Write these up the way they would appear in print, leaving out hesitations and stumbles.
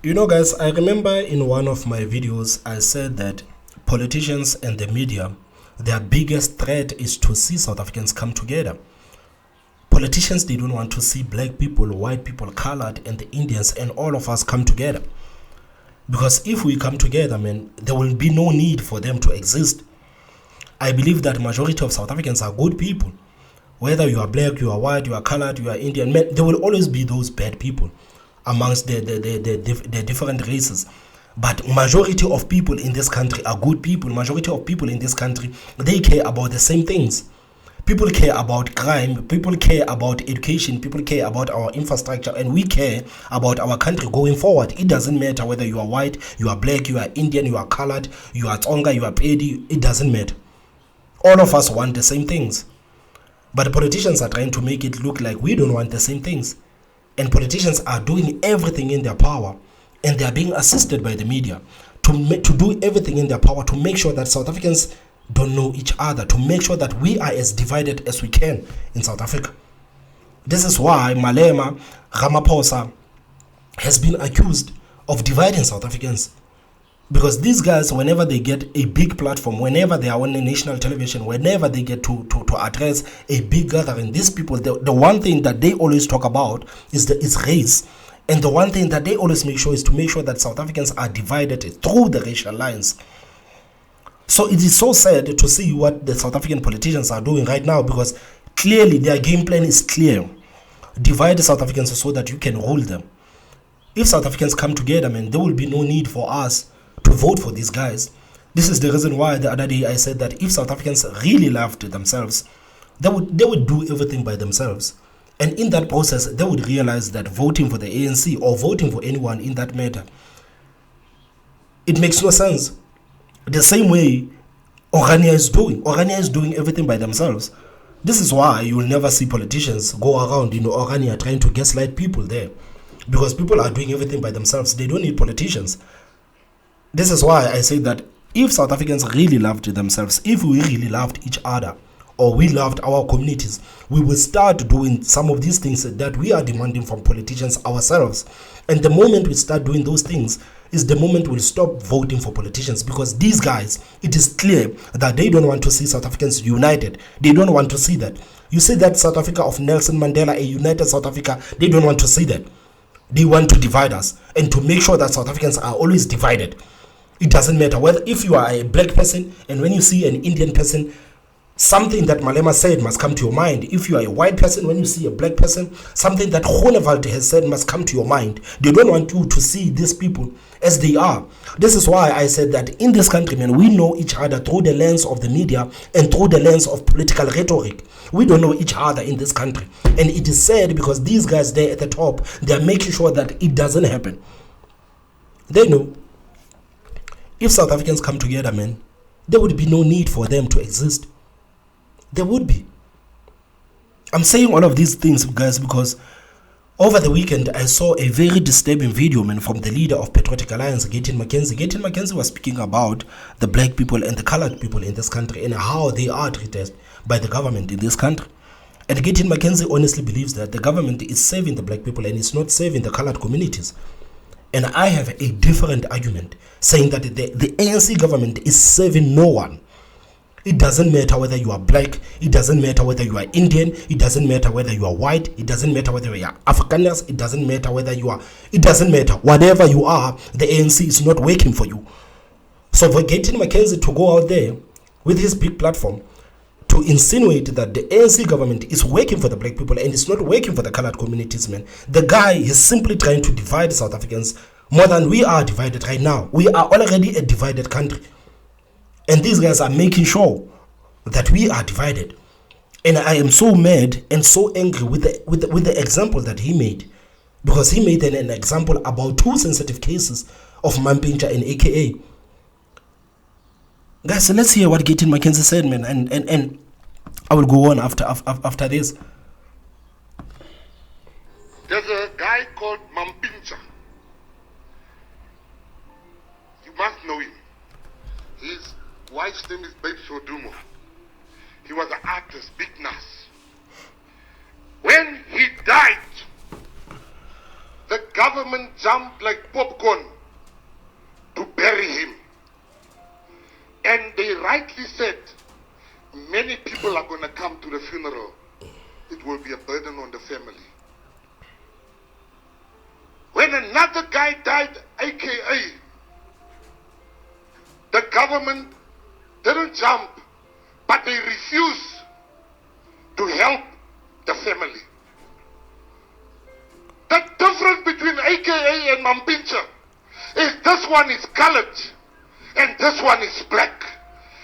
Guys, I remember in one of my videos, I said that politicians and the media, their biggest threat is to see South Africans come together. Politicians, they don't want to see black people, white people, colored, and the Indians, and all of us come together. Because if we come together, man, there will be no need for them to exist. I believe that majority of South Africans are good people. Whether you are black, you are white, you are colored, you are Indian, man, there will always be those bad people amongst the different races. But majority of people in this country are good people. Majority of people in this country, they care about the same things. People care about crime, people care about education, people care about our infrastructure, and we care about our country going forward. It doesn't matter whether you are white, you are black, you are Indian, you are colored, you are Tonga, you are Pedi, it doesn't matter. All of us want the same things. But politicians are trying to make it look like we don't want the same things. And politicians are doing everything in their power, and they are being assisted by the media to do everything in their power to make sure that South Africans don't know each other, to make sure that we are as divided as we can in South Africa. This is why Malema Ramaphosa has been accused of dividing South Africans. Because these guys, whenever they get a big platform, whenever they are on a national television, whenever they get to address a big gathering, these people, the one thing that they always talk about is race. And the one thing that they always make sure is to make sure that South Africans are divided through the racial lines. So it is so sad to see what the South African politicians are doing right now, because clearly their game plan is clear. Divide the South Africans so that you can rule them. If South Africans come together, man, there will be no need for us to vote for these guys. This is the reason why the other day I said that if South Africans really loved themselves, they would do everything by themselves. And in that process, they would realize that voting for the ANC or voting for anyone in that matter, it makes no sense. The same way Orania is doing. Orania is doing everything by themselves. This is why you will never see politicians go around, Orania trying to gaslight people there. Because people are doing everything by themselves. They don't need politicians. This is why I say that if South Africans really loved themselves, if we really loved each other, or we loved our communities, we will start doing some of these things that we are demanding from politicians ourselves. And the moment we start doing those things is the moment we'll stop voting for politicians, because these guys, it is clear that they don't want to see South Africans united. They don't want to see that. You see that South Africa of Nelson Mandela, a united South Africa, they don't want to see that. They want to divide us and to make sure that South Africans are always divided. It doesn't matter whether if you are a black person and when you see an Indian person, something that Malema said must come to your mind. If you are a white person, when you see a black person, something that Groenewald has said must come to your mind. They don't want you to see these people as they are. This is why I said that in this country, man, we know each other through the lens of the media and through the lens of political rhetoric. We don't know each other in this country. And it is sad because these guys there at the top, they are making sure that it doesn't happen. They know. If South Africans come together, man, there would be no need for them to exist. There would be. I'm saying all of these things, guys, because over the weekend I saw a very disturbing video, man, from the leader of Patriotic Alliance, Gayton McKenzie. Gayton McKenzie was speaking about the black people and the colored people in this country and how they are treated by the government in this country. And Gayton McKenzie honestly believes that the government is saving the black people and it's not saving the colored communities. And I have a different argument, saying that the ANC government is saving no one. It doesn't matter whether you are black, it doesn't matter whether you are Indian, it doesn't matter whether you are white, it doesn't matter whether you are Afrikaners, it doesn't matter whether you are, it doesn't matter. Whatever you are, the ANC is not working for you. So for Gayton McKenzie to go out there with his big platform to insinuate that the ANC government is working for the black people and it's not working for the colored communities, man, the guy is simply trying to divide South Africans more than we are divided right now. We are already a divided country. And these guys are making sure that we are divided. And I am so mad and so angry with the example that he made. Because he made an example about two sensitive cases of Mampintsha and AKA. Guys, so let's hear what Gayton McKenzie said, man. And I will go on after this. There's a guy called Mampintsha. You must know him. His wife's name is Babe Shodumo. He was an artist, big nurse. When he died, the government jumped like popcorn to bury him. And they rightly said, many people are going to come to the funeral. It will be a burden on the family. When another guy died, AKA, the government didn't jump, but they refused to help the family. The difference between AKA and Mampintsha is this one is colored and this one is black.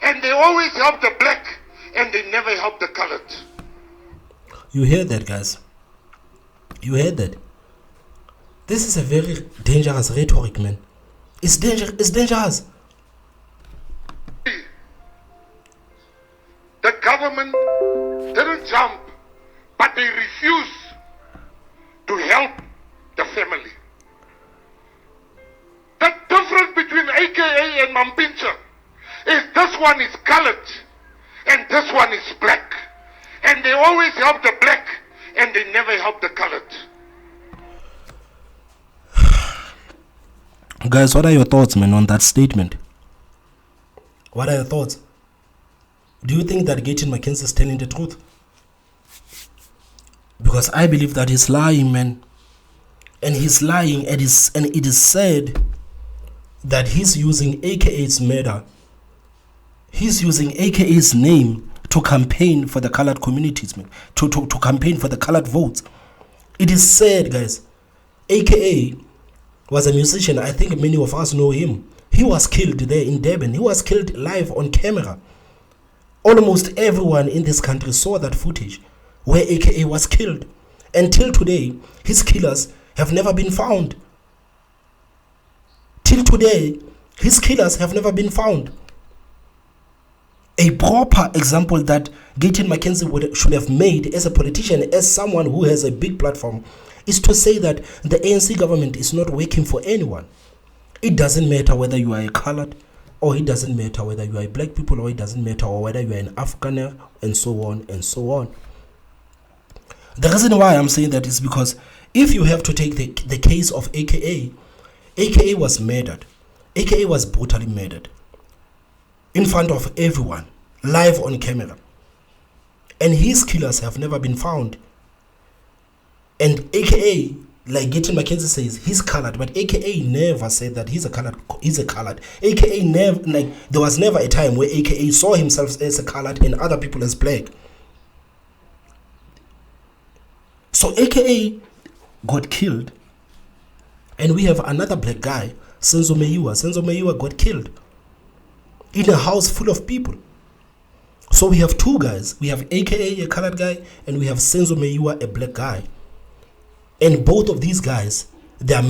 And they always help the black and they never help the colored. You hear that, guys? You hear that? This is a very dangerous rhetoric, man. It's dangerous. The government didn't jump, but they refused to help the family. The difference between AKA and Mampintsha is this one is colored and this one is black. And they always help the black and they never help the colored. Guys, what are your thoughts, man, on that statement? What are your thoughts? Do you think that Gayton McKenzie is telling the truth? Because I believe that he's lying, man. And he's lying, and it is said that he's using AKA's murder. He's using AKA's name to campaign for the colored communities, man. To campaign for the colored votes. It is said, guys, AKA was a musician. I think many of us know him. He was killed there in Durban. He was killed live on camera. Almost everyone in this country saw that footage where AKA was killed. Until today, his killers have never been found. Till today, his killers have never been found. A proper example that Gayton McKenzie should have made as a politician, as someone who has a big platform, is to say that the ANC government is not working for anyone. It doesn't matter whether you are a colored, or it doesn't matter whether you are a black people, or it doesn't matter whether you are an Afrikaner, and so on and so on. The reason why I'm saying that is because if you have to take the case of AKA, AKA was murdered. AKA was brutally murdered in front of everyone, live on camera. And his killers have never been found. And AKA, like Gayton McKenzie says, he's colored, but AKA never said that he's a colored. AKA never, like, there was never a time where AKA saw himself as a colored and other people as black. So AKA got killed, and we have another black guy, Senzo Meyiwa. Senzo Meyiwa got killed in a house full of people. So we have two guys. We have AKA, a colored guy, and we have Senzo Meyiwa, a black guy. And both of these guys, their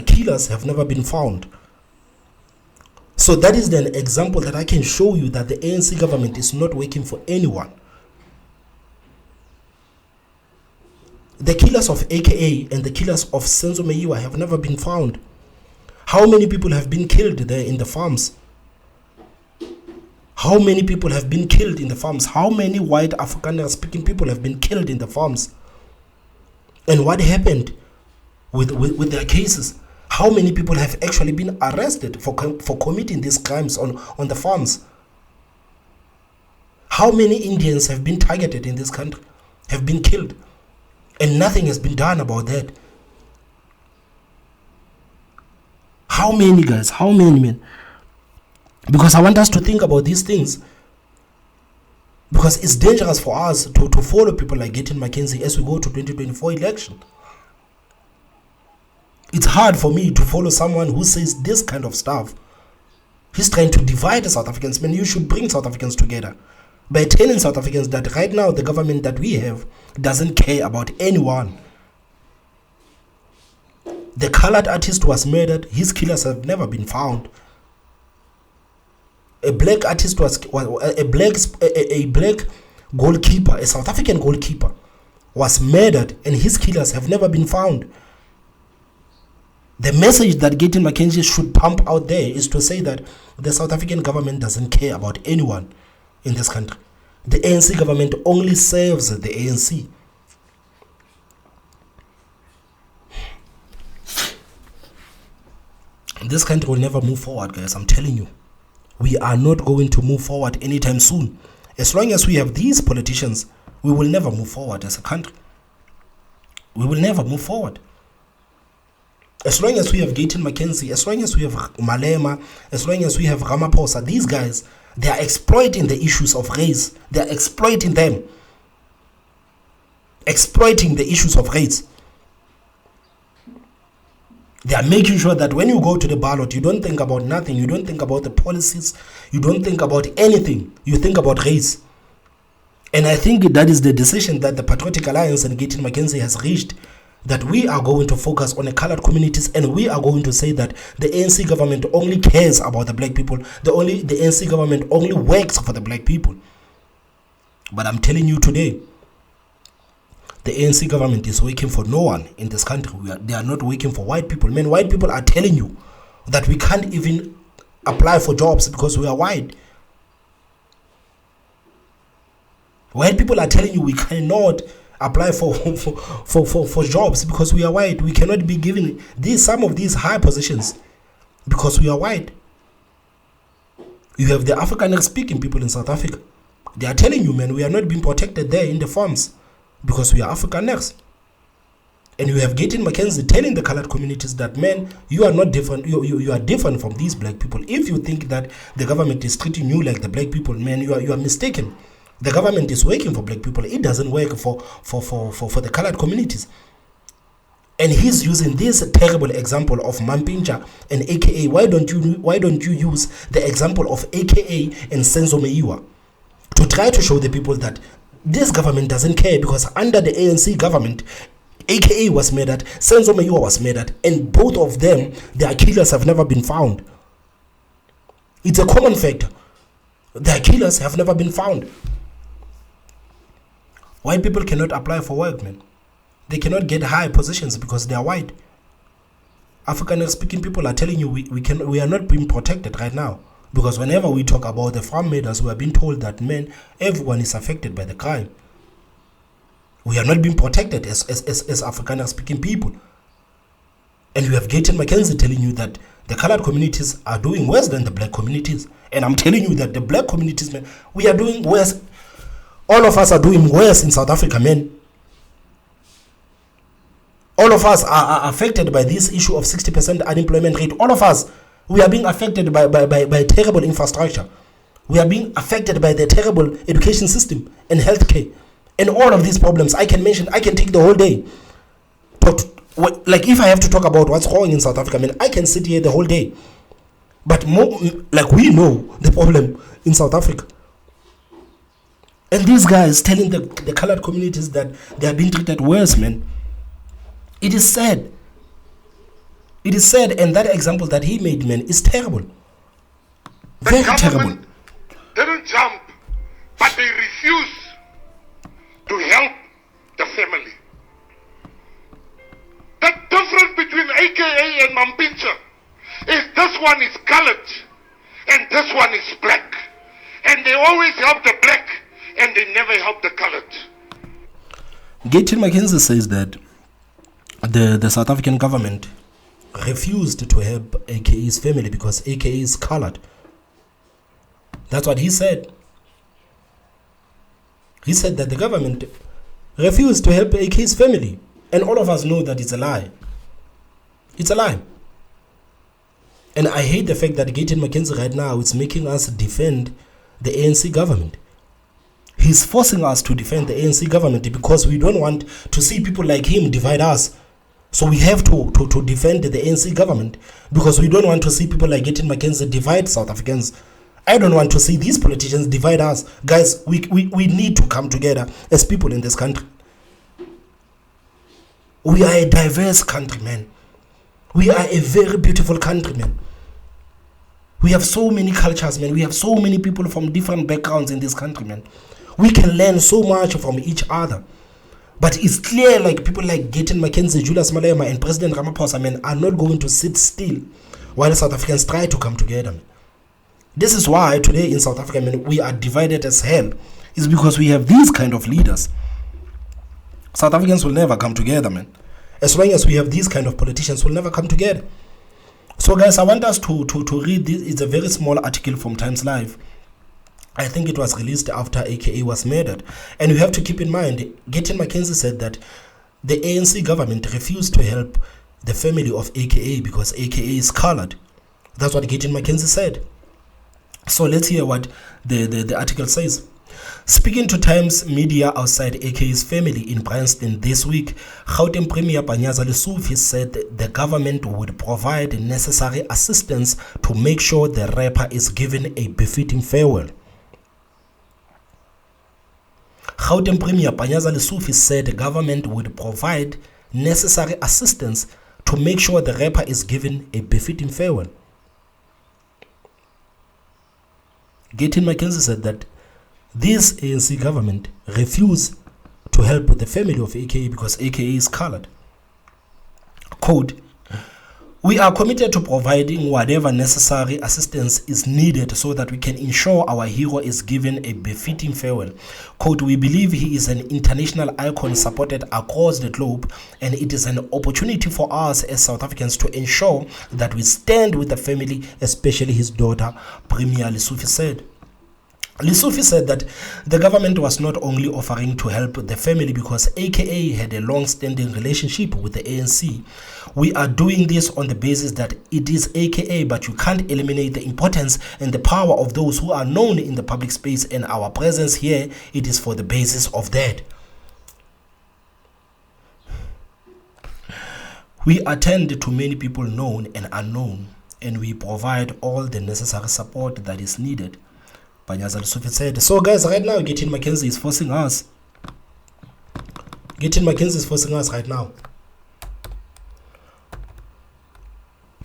killers have never been found. So that is an example that I can show you that the ANC government is not working for anyone. The killers of AKA and the killers of Senzo Meyiwa have never been found. How many people have been killed there in the farms? How many people have been killed in the farms? How many white Afrikaner-speaking people have been killed in the farms? And what happened with their cases? How many people have actually been arrested for committing these crimes on the farms? How many Indians have been targeted in this country, have been killed? And nothing has been done about that. How many, guys? How many, men? Because I want us to think about these things. Because it's dangerous for us to follow people like Gayton McKenzie as we go to 2024 election. It's hard for me to follow someone who says this kind of stuff. He's trying to divide the South Africans. Man, you should bring South Africans together by telling South Africans that right now the government that we have doesn't care about anyone. The colored artist was murdered. His killers have never been found. A black artist was a black goalkeeper, a South African goalkeeper, was murdered, and his killers have never been found. The message that Gayton McKenzie should pump out there is to say that the South African government doesn't care about anyone in this country. The ANC government only serves the ANC. This country will never move forward, guys. I'm telling you. We are not going to move forward anytime soon. As long as we have these politicians, we will never move forward as a country. We will never move forward. As long as we have Gayton McKenzie, as long as we have Malema, as long as we have Ramaphosa, these guys, they are exploiting the issues of race. They are exploiting them. Exploiting the issues of race. They are making sure that when you go to the ballot, you don't think about nothing. You don't think about the policies. You don't think about anything. You think about race. And I think that is the decision that the Patriotic Alliance and Gayton McKenzie has reached, that we are going to focus on the colored communities, and we are going to say that the ANC government only cares about the black people. The ANC government only works for the black people. But I'm telling you today, the ANC government is working for no one in this country. They are not working for white people. Man, white people are telling you that we can't even apply for jobs because we are white. White people are telling you we cannot apply for jobs because we are white. We cannot be given some of these high positions because we are white. You have the Afrikaner-speaking people in South Africa. They are telling you, man, we are not being protected there in the farms because we are Afrikaners. And you have Gayton McKenzie telling the colored communities that, man, you are not different. You are different from these black people. If you think that the government is treating you like the black people, man, you are mistaken. The government is working for black people. It doesn't work for the colored communities. And he's using this terrible example of Mampintsha and AKA. Why don't you use the example of AKA and Senzo Meyiwa to try to show the people that this government doesn't care, because under the ANC government, AKA was murdered, Senzo Meyiwa was murdered, and both of them, their killers have never been found. It's a common fact. Their killers have never been found. White people cannot apply for work, man. They cannot get high positions because they are white. Afrikaner-speaking people are telling you we are not being protected right now. Because whenever we talk about the farm murders, we are being told that, man, everyone is affected by the crime. We are not being protected as Afrikaner-speaking people. And you have Gayton McKenzie telling you that the colored communities are doing worse than the black communities. And I'm telling you that the black communities, man, we are doing worse. All of us are doing worse in South Africa, man. All of us are affected by this issue of 60% unemployment rate. All of us. We are being affected by terrible infrastructure. We are being affected by the terrible education system and healthcare. And all of these problems, I can take the whole day. Like if I have to talk about what's wrong in South Africa, I mean, I can sit here the whole day. But more, like we know the problem in South Africa. And these guys telling the colored communities that they are being treated worse, man. It is sad. It is sad, and that example that he made, man, is terrible. Very terrible. Didn't jump, but they refuse to help the family. The difference between AKA and Mampintsha is this one is colored and this one is black. And they always help the black and they never help the colored. Gayton McKenzie says that the South African government refused to help AKA's family because AKA is colored. That's what he said. He said that the government refused to help AKA's family. And all of us know that it's a lie. It's a lie. And I hate the fact that Gayton McKenzie right now is making us defend the ANC government. He's forcing us to defend the ANC government because we don't want to see people like him divide us. So we have to defend the ANC government because we don't want to see people like Gayton McKenzie divide South Africans. I don't want to see these politicians divide us. Guys, we need to come together as people in this country. We are a diverse country, man. We are a very beautiful country, man. We have so many cultures, man. We have so many people from different backgrounds in this country, man. We can learn so much from each other. But it's clear, like people like Gayton McKenzie, Julius Malema, and President Ramaphosa, man, are not going to sit still while South Africans try to come together, man. This is why today in South Africa, man, we are divided as hell. It's because we have these kind of leaders. South Africans will never come together, man. As long as we have these kind of politicians, we'll never come together. So guys, I want us to read this. It's a very small article from Times Live. I think it was released after AKA was murdered. And you have to keep in mind, Gayton McKenzie said that the ANC government refused to help the family of AKA because AKA is colored. That's what Gayton McKenzie said. So let's hear what the article says. Speaking to Times Media outside AKA's family in Bryanston this week, Gauteng Premier Panyaza Lesufi said the government would provide necessary assistance to make sure the rapper is given a befitting farewell. Gauteng Premier Panyaza Lesufi said the government would provide necessary assistance to make sure the rapper is given a befitting farewell. Gayton McKenzie said that this ANC government refused to help the family of AKA because AKA is colored. Quote, "We are committed to providing whatever necessary assistance is needed so that we can ensure our hero is given a befitting farewell. Quote, we believe he is an international icon supported across the globe, and it is an opportunity for us as South Africans to ensure that we stand with the family, especially his daughter," Premier Lesufi said. Lesufi said that the government was not only offering to help the family because AKA had a long-standing relationship with the ANC. "We are doing this on the basis that it is AKA, but you can't eliminate the importance and the power of those who are known in the public space, and our presence here, it is for the basis of that. We attend to many people known and unknown, and we provide all the necessary support that is needed," Panyaza Lesufi said. So guys, right now Gayton McKenzie is forcing us. Gayton McKenzie is forcing us right now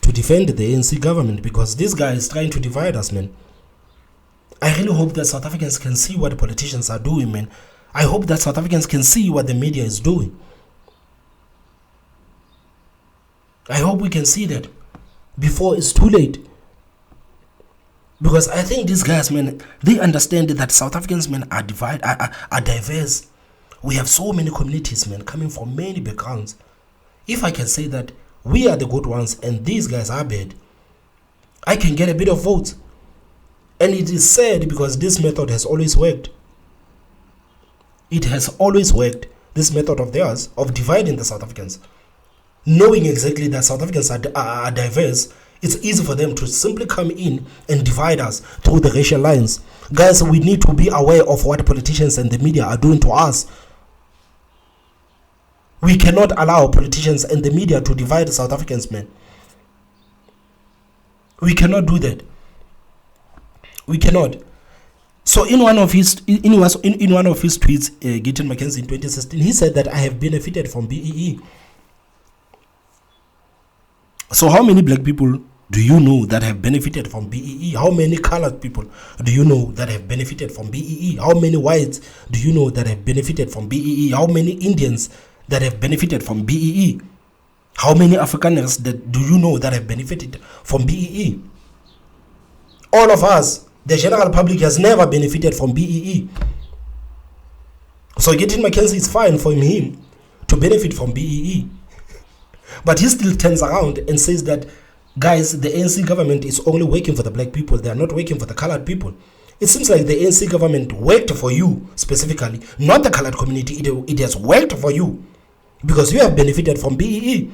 to defend the ANC government because this guy is trying to divide us, man. I really hope that South Africans can see what the politicians are doing, man. I hope that South Africans can see what the media is doing. I hope we can see that before it's too late. Because I think these guys, man, they understand that South Africans, man, are diverse. We have so many communities, man, coming from many backgrounds. If I can say that we are the good ones and these guys are bad, I can get a bit of votes. And it is sad because this method has always worked. It has always worked, this method of theirs, of dividing the South Africans. Knowing exactly that South Africans are diverse, it's easy for them to simply come in and divide us through the racial lines. Guys, we need to be aware of what politicians and the media are doing to us. We cannot allow politicians and the media to divide South Africans, man. We cannot do that. We cannot. So in one of his tweets, Gayton McKenzie in 2016, he said that I have benefited from BEE. So how many black people do you know that have benefited from BEE? How many colored people do you know that have benefited from BEE? How many whites do you know that have benefited from BEE? How many Indians that have benefited from BEE? How many Afrikaners do you know that have benefited from BEE? All of us, the general public, has never benefited from BEE. So Gayton McKenzie, is fine for him to benefit from BEE. But he still turns around and says that, guys, the ANC government is only working for the black people. They are not working for the colored people. It seems like the ANC government worked for you specifically, not the colored community. It has worked for you because you have benefited from BEE.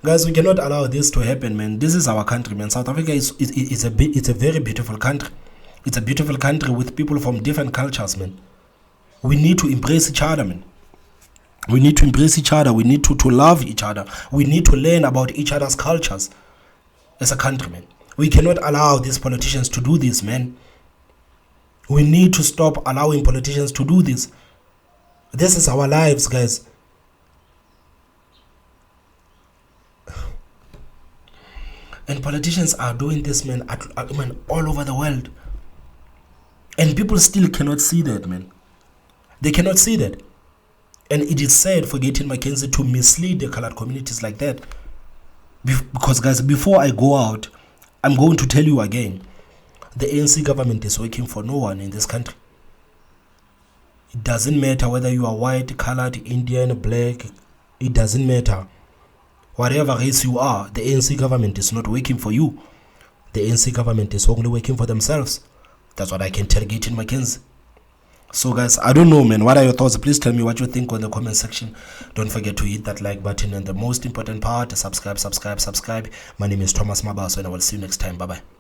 Guys, we cannot allow this to happen, man. This is our country, man. South Africa is a very beautiful country. It's a beautiful country with people from different cultures, man. We need to embrace each other, man. We need to embrace each other. We need to love each other. We need to learn about each other's cultures as a country, man. We cannot allow these politicians to do this, man. We need to stop allowing politicians to do this. This is our lives, guys. And politicians are doing this, man, all over the world. And people still cannot see that, man. They cannot see that. And it is sad for Gayton McKenzie to mislead the colored communities like that. Because, guys, before I go out, I'm going to tell you again, the ANC government is working for no one in this country. It doesn't matter whether you are white, colored, Indian, black, It doesn't matter. Whatever race you are, the ANC government is not working for you. The ANC government is only working for themselves. That's what I can tell Gayton McKenzie. So guys, I don't know, man. What are your thoughts? Please tell me what you think on the comment section. Don't forget to hit that like button, and the most important part, subscribe. My name is Thomas Mabaso, and I will see you next time. Bye bye.